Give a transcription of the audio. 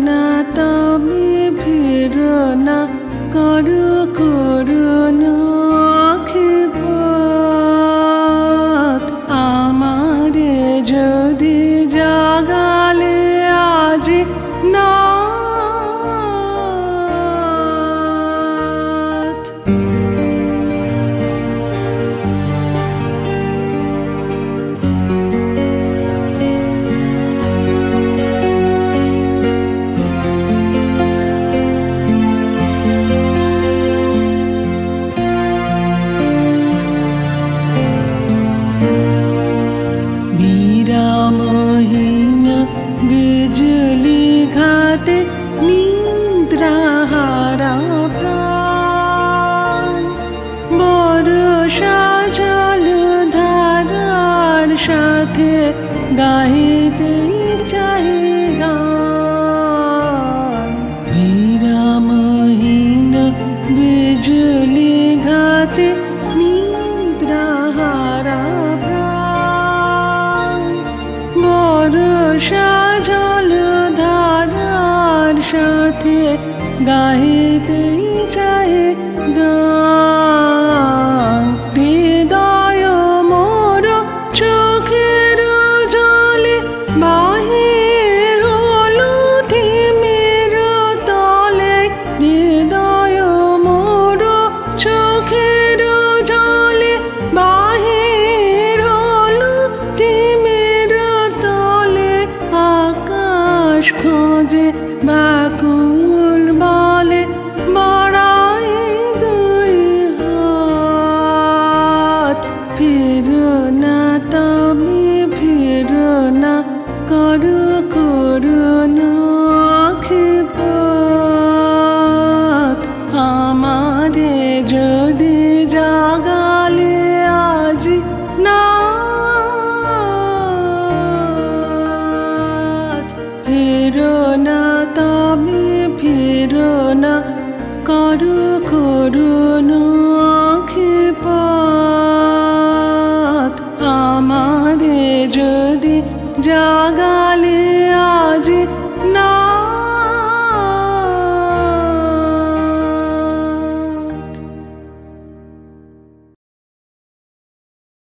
না তবে ফিরো না করো করুণা আখিপথ আমারে যদি জাগালে আজ না बिजली घाते निद्रा हारा प्राण बरषा जल धारार साथे गाइते चाहे गान विरामहीन बिजली घाते निद्रा हारा प्राण बरषा जल धारार साथे गाइते चाहे गान हृदय मोर चोखेर जले बाहिर हलो थिमेर तले हृदय मोर चोखेर जले बाहिर हलो थिमेर तले आकाश खोजे बाकुल बले बड़ाई दुई हाथ फिरो ना तबे फिरो ना करो করুণা আখিপথ আমারে যদি জাগালে আজ না ফিরো না তবে ফিরো না করো করুণা আখিপথ আমারে যদি জাগা